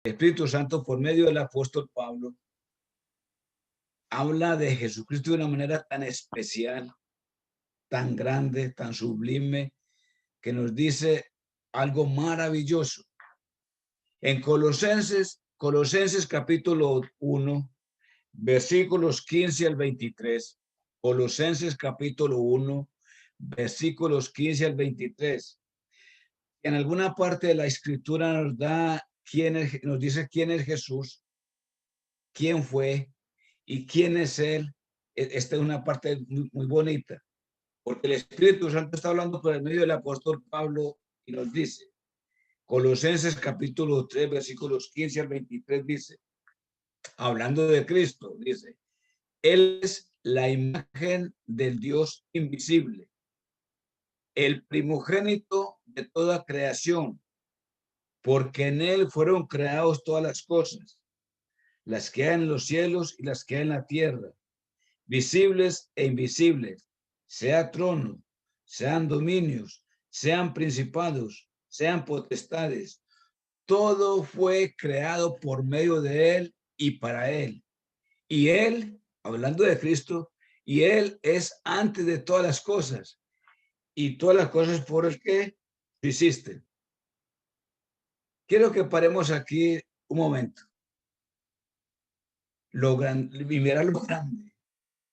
Espíritu Santo, por medio del apóstol Pablo, habla de Jesucristo de una manera tan especial, tan grande, tan sublime, que nos dice algo maravilloso. En Colosenses capítulo 1, versículos 15 al 23. Colosenses capítulo 1, versículos 15 al 23. En alguna parte de la escritura nos dice quién es Jesús, quién fue y quién es él. Esta es una parte muy bonita, porque el Espíritu Santo está hablando por el medio del apóstol Pablo y nos dice, Colosenses capítulo 3, versículos 15 al 23 dice, hablando de Cristo, dice, Él es la imagen del Dios invisible, el primogénito de toda creación, porque en Él fueron creados todas las cosas, las que hay en los cielos y las que hay en la tierra, visibles e invisibles, sea trono, sean dominios, sean principados, sean potestades. Todo fue creado por medio de Él y para Él. Y Él, hablando de Cristo, y Él es antes de todas las cosas. Y todas las cosas por el que hiciste. Quiero que paremos aquí un momento. Y mirar lo grande.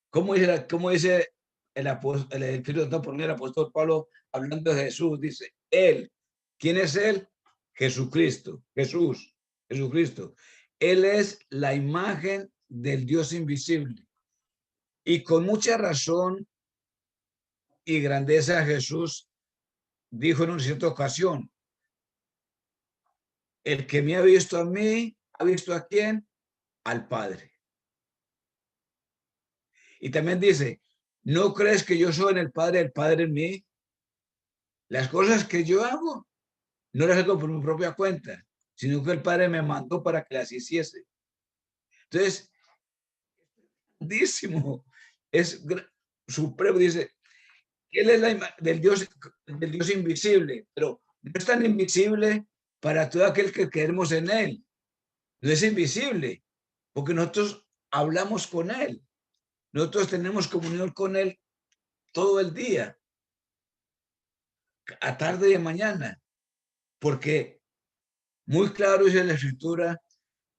¿Cómo dice el Espíritu Santo por el apóstol Pablo hablando de Jesús? Dice, Él. ¿Quién es Él? Jesucristo. Jesús. Jesucristo. Él es la imagen del Dios invisible. Y con mucha razón y grandeza Jesús dijo en una cierta ocasión, el que me ha visto a mí, ¿ha visto a quién? Al Padre. Y también dice, ¿no crees que yo soy en el Padre en mí? Las cosas que yo hago, no las hago por mi propia cuenta, sino que el Padre me mandó para que las hiciese. Entonces, grandísimo, es supremo, dice, Él es la imagen del Dios invisible, pero no es tan invisible para todo aquel que creemos en Él. No es invisible, porque nosotros hablamos con Él. Nosotros tenemos comunión con Él todo el día, a tarde y a mañana, porque muy claro dice la Escritura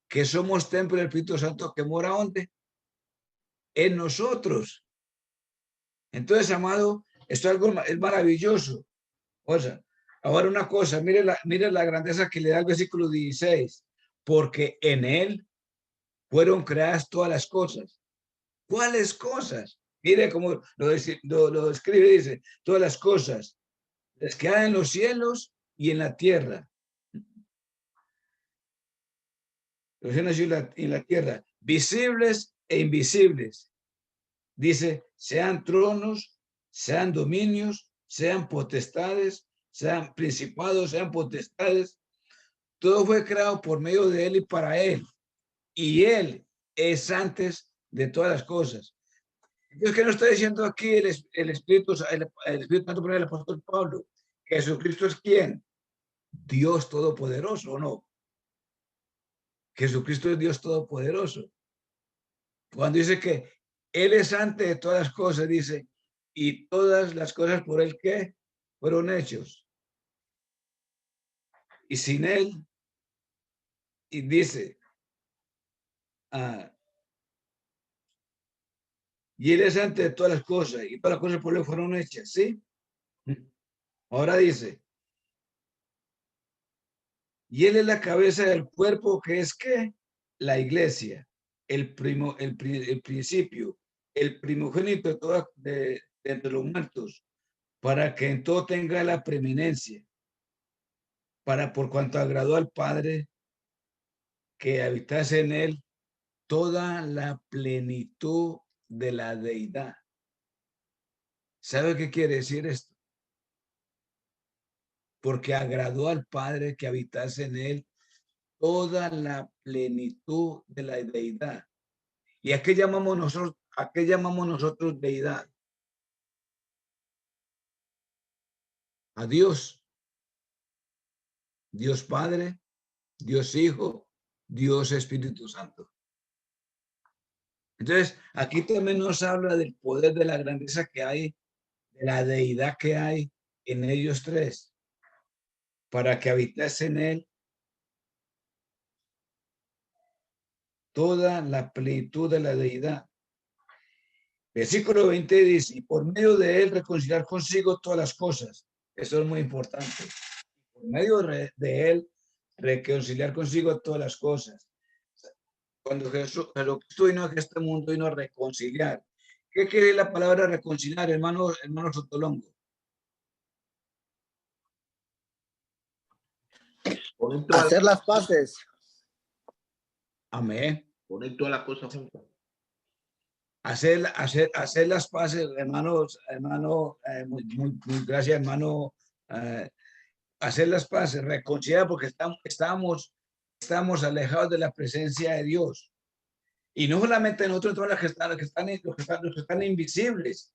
que somos templo del Espíritu Santo que mora ¿dónde? En nosotros. Entonces, amado, esto es maravilloso. O sea, ahora una cosa, mire la grandeza que le da el versículo 16, porque en Él fueron creadas todas las cosas. ¿Cuáles cosas? Mire cómo lo escribe, dice, todas las cosas, las que hay en los cielos y en la tierra. Los cielos y la tierra, visibles e invisibles. Dice, sean tronos, sean dominios, sean potestades, sean principados, sean potestades. Todo fue creado por medio de Él y para Él. Y Él es antes de todas las cosas. Entonces, ¿qué nos está diciendo aquí el Espíritu Santo por el apóstol Pablo? Que Jesucristo es ¿quién? Dios Todopoderoso, ¿o no? Jesucristo es Dios Todopoderoso. Cuando dice que Él es antes de todas las cosas, dice, y todas las cosas por Él que fueron hechos. Y sin Él, y dice, y Él es antes de todas las cosas, y todas las cosas por Él fueron hechas, ¿sí? Ahora dice, y Él es la cabeza del cuerpo que es ¿qué? La iglesia, el principio, el primogénito de entre los muertos, para que en todo tenga la preeminencia, para por cuanto agradó al Padre que habitase en él toda la plenitud de la deidad. ¿Sabe qué quiere decir esto? Porque agradó al Padre que habitase en él toda la plenitud de la deidad. ¿Y a qué llamamos nosotros deidad? A Dios. Dios Padre, Dios Hijo, Dios Espíritu Santo. Entonces, aquí también nos habla del poder, de la grandeza que hay, de la deidad que hay en ellos tres, para que habitase en él toda la plenitud de la deidad. Versículo 20 dice, y por medio de él reconciliar consigo todas las cosas. Eso es muy importante. Por medio de él reconciliar consigo todas las cosas. Cuando Jesucristo vino a este mundo, vino a reconciliar. ¿Qué quiere la palabra reconciliar, hermano Sotolongo? Hacer las paces. Amén. Poner todas las cosas juntas. Hacer las paces, hermanos, muy gracias, hermano. Hacer las paces, reconciliar, porque estamos alejados de la presencia de Dios. Y no solamente nosotros, todas las los que están invisibles.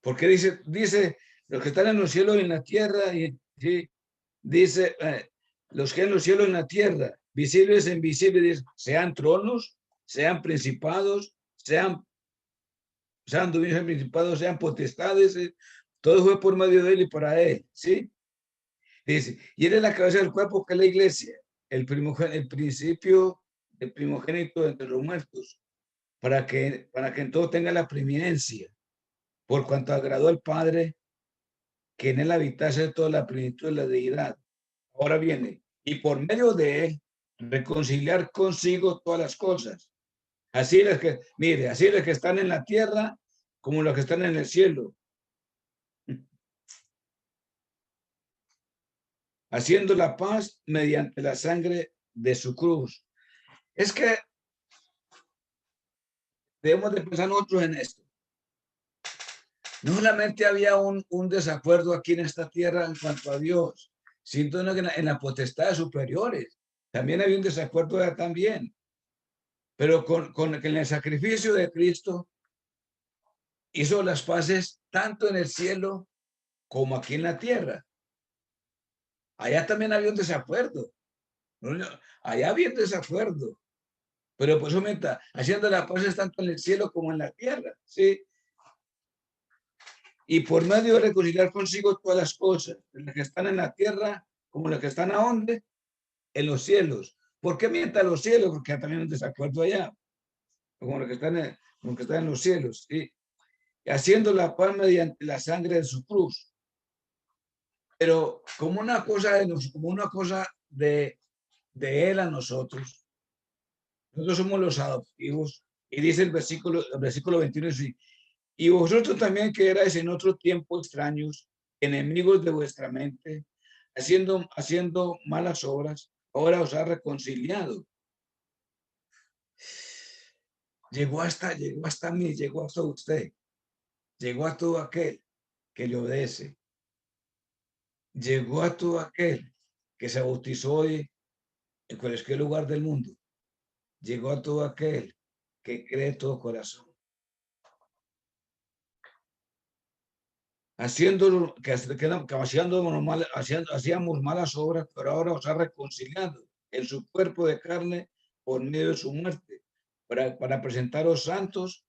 Porque dice, los que están en los cielos y en la tierra, y ¿sí? Dice, los que en los cielos y en la tierra, visibles e invisibles, sean tronos, sean principados, sean dominios, principados, sean potestades, todo fue por medio de él y para él, ¿sí? Dice, y él es la cabeza del cuerpo, que es la iglesia, el primogénito entre los muertos, para que en todo tenga la preeminencia, por cuanto agradó al Padre que en él habitase toda la plenitud de la deidad. Ahora viene, y por medio de él, reconciliar consigo todas las cosas. Así los que, mire, así los que están en la tierra como los que están en el cielo. Haciendo la paz mediante la sangre de su cruz. Es que debemos de pensar nosotros en esto. No solamente había un desacuerdo aquí en esta tierra en cuanto a Dios, sino en las potestades superiores. También había un desacuerdo también. Pero con el sacrificio de Cristo hizo las paces tanto en el cielo como aquí en la tierra. Allá también había un desacuerdo. Allá había un desacuerdo. Pero pues aumenta, haciendo las paces tanto en el cielo como en la tierra. ¿Sí? Y por medio de reconciliar consigo todas las cosas, las que están en la tierra como las que están a donde, en los cielos. ¿Por qué mienta los cielos? Porque también hay un desacuerdo allá, como los que están en los cielos. ¿Sí? Y haciendo la paz mediante la sangre de su cruz. Pero como una cosa de él a nosotros. Nosotros somos los adoptivos. Y dice el versículo 21, y vosotros también que erais en otro tiempo extraños, enemigos de vuestra mente, haciendo malas obras, ahora os ha reconciliado. Llegó hasta mí, llegó hasta usted, llegó a todo aquel que le obedece, llegó a todo aquel que se bautizó hoy en cualquier lugar del mundo, llegó a todo aquel que cree de todo corazón. Hacíamos malas obras, pero ahora os ha reconciliado en su cuerpo de carne por medio de su muerte, para presentaros santos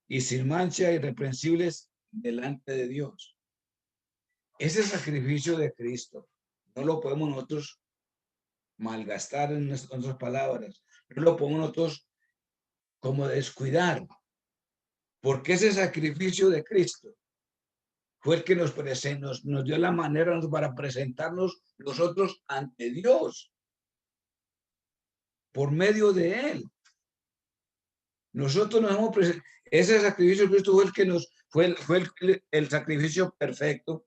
y sin mancha, irreprensibles delante de Dios. Ese sacrificio de Cristo no lo podemos nosotros malgastar en nuestras palabras, no lo podemos nosotros como descuidar, porque ese sacrificio de Cristo fue el que nos dio la manera para presentarnos nosotros ante Dios por medio de él. Nosotros nos hemos presentado, ese sacrificio de Cristo fue el que fue el sacrificio perfecto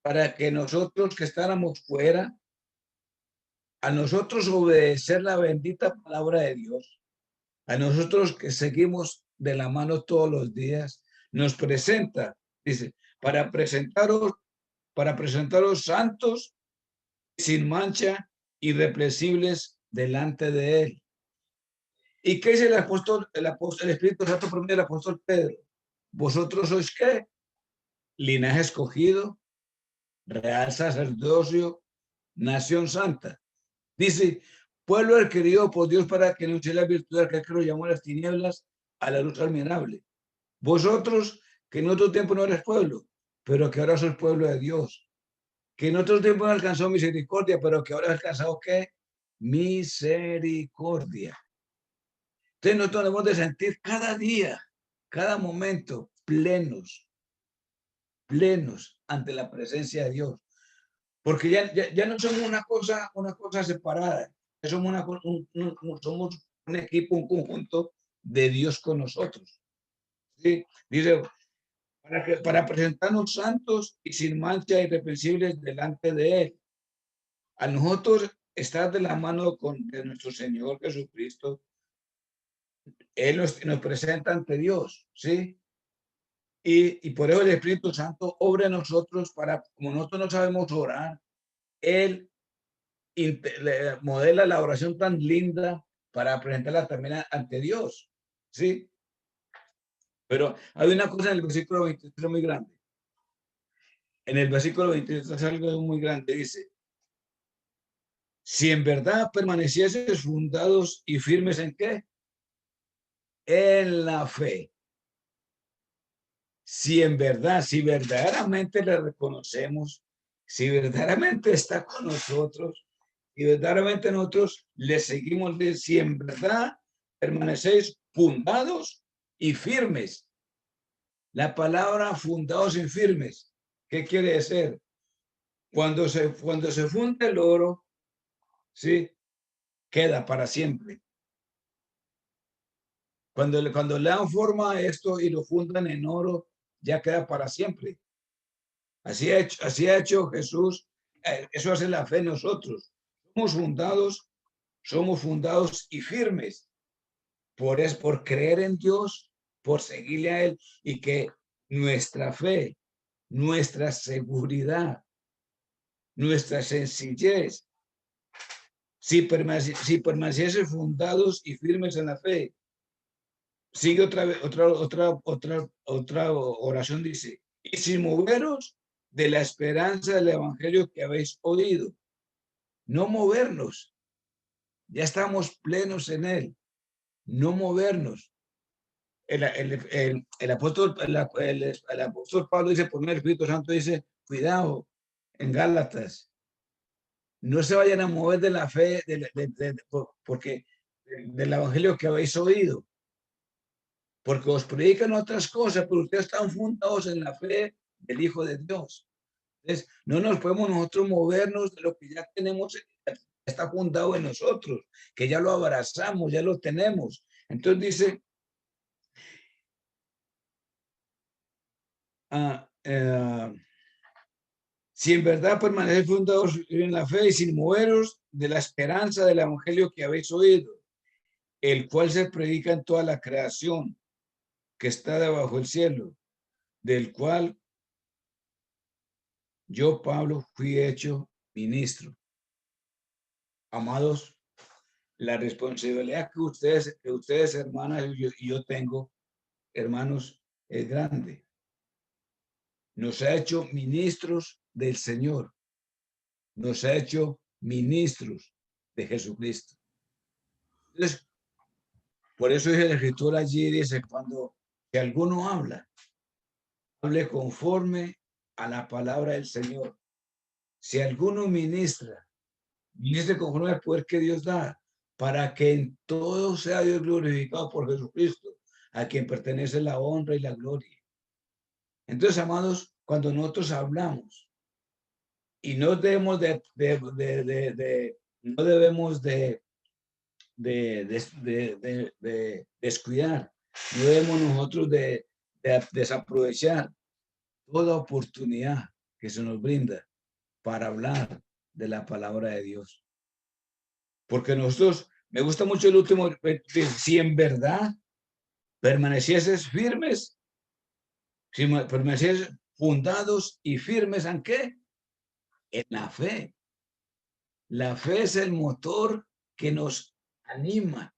para que nosotros que estábamos fuera, a nosotros obedecer la bendita palabra de Dios, a nosotros que seguimos de la mano todos los días, nos presenta, dice, para presentaros santos, sin mancha, irreprensibles delante de él. ¿Y qué dice el Espíritu Santo por medio del apóstol Pedro? ¿Vosotros sois qué? Linaje escogido, real sacerdocio, nación santa. Dice, pueblo adquirido por Dios para que no sea la virtud de aquel que lo llamó a las tinieblas a la luz admirable. Vosotros, que en otro tiempo no eres pueblo, pero que ahora sois pueblo de Dios, que en otro tiempo no alcanzó misericordia, pero que ahora ha alcanzado ¿qué? Misericordia. Entonces nosotros debemos de sentir cada día, cada momento, plenos ante la presencia de Dios. Porque ya no somos una cosa separada, ya somos, somos un equipo, un conjunto de Dios con nosotros. ¿Sí? Dice, para presentarnos santos y sin mancha irreprensibles delante de Él. A nosotros estar de la mano de nuestro Señor Jesucristo, Él nos presenta ante Dios, ¿sí? Y por eso el Espíritu Santo obra en nosotros para, como nosotros no sabemos orar, Él modela la oración tan linda para presentarla también ante Dios, ¿sí? Pero hay una cosa en el versículo 23 muy grande. En el versículo 23 es algo muy grande, dice, si en verdad permanecieses fundados y firmes en ¿qué? En la fe. Si en verdad, si verdaderamente le reconocemos, si verdaderamente está con nosotros, y verdaderamente nosotros le seguimos, si en verdad permanecéis fundados y firmes. La palabra fundados y firmes, ¿qué quiere decir? Cuando se funda el oro, ¿sí? Queda para siempre. Cuando le dan forma a esto y lo fundan en oro, ya queda para siempre. Así ha hecho Jesús. Eso hace la fe en nosotros. Somos fundados y firmes por creer en Dios, por seguirle a Él y que nuestra fe, nuestra seguridad, nuestra sencillez, si permaneciese fundados y firmes en la fe. Sigue otra oración, dice, y sin moveros de la esperanza del evangelio que habéis oído. No movernos, ya estamos plenos en él, no movernos. El apóstol Pablo dice, por medio del Espíritu Santo, dice, cuidado, en Gálatas, no se vayan a mover de la fe, porque del evangelio que habéis oído, porque os predican otras cosas, pero ustedes están fundados en la fe del Hijo de Dios. Entonces, no nos podemos nosotros movernos de lo que ya tenemos, está fundado en nosotros, que ya lo abrazamos, ya lo tenemos. Entonces dice, si en verdad permanecéis fundados en la fe y sin moveros de la esperanza del evangelio que habéis oído, el cual se predica en toda la creación que está debajo del cielo, del cual yo, Pablo, fui hecho ministro. Amados, la responsabilidad que ustedes hermanas, y yo tengo, hermanos, es grande. Nos ha hecho ministros del Señor. Nos ha hecho ministros de Jesucristo. Entonces, por eso dice la Escritura allí, dice, cuando que alguno hable conforme a la palabra del Señor. Si alguno ministre conforme al poder que Dios da, para que en todo sea Dios glorificado por Jesucristo, a quien pertenece la honra y la gloria. Entonces, amados, cuando nosotros hablamos y no debemos no debemos de descuidar, no debemos nosotros de desaprovechar toda oportunidad que se nos brinda para hablar de la palabra de Dios. Porque nosotros, me gusta mucho el último, si en verdad permanecieses firmes, si permanecieses fundados y firmes, ¿en qué? En la fe. La fe es el motor que nos anima,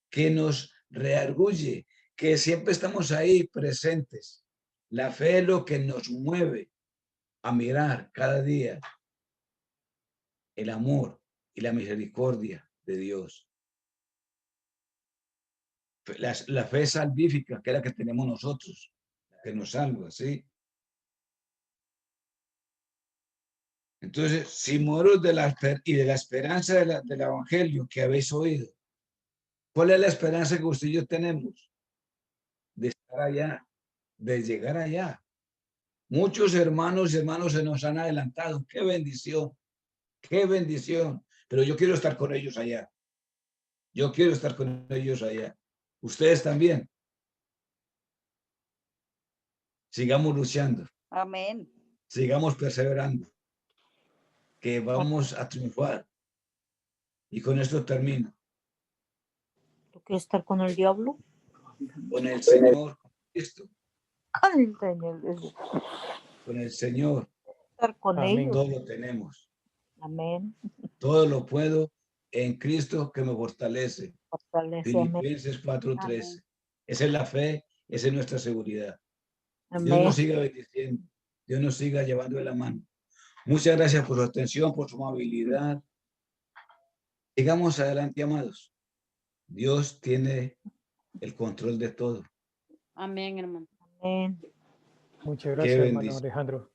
que nos reargulle, que siempre estamos ahí presentes. La fe es lo que nos mueve a mirar cada día el amor y la misericordia de Dios. La fe salvífica, que es la que tenemos nosotros, que nos salva, ¿sí? Entonces, si muero de la esperanza del evangelio que habéis oído, ¿cuál es la esperanza que usted y yo tenemos? De estar allá, de llegar allá. Muchos hermanos y hermanos se nos han adelantado. ¡Qué bendición! ¡Qué bendición! Pero yo quiero estar con ellos allá. Yo quiero estar con ellos allá. Ustedes también. Sigamos luchando. Amén. Sigamos perseverando. Que vamos a triunfar. Y con esto termino. ¿Tú quieres estar con el diablo? Con el Señor Cristo. Ay, Señor Jesús. Con el Señor. Estar con Amén. ellos. Todo lo tenemos. Amén. Todo lo puedo en Cristo que me fortalece. Fortalece, amén. Filipenses 4:13. Esa es la fe, esa es nuestra seguridad. Dios Amén. nos siga bendiciendo. Dios nos siga llevando de la mano. Muchas gracias por su atención, por su amabilidad. Sigamos adelante, amados. Dios tiene el control de todo. Amén, hermano. Amén. Muchas Qué gracias, hermano bendición. Alejandro.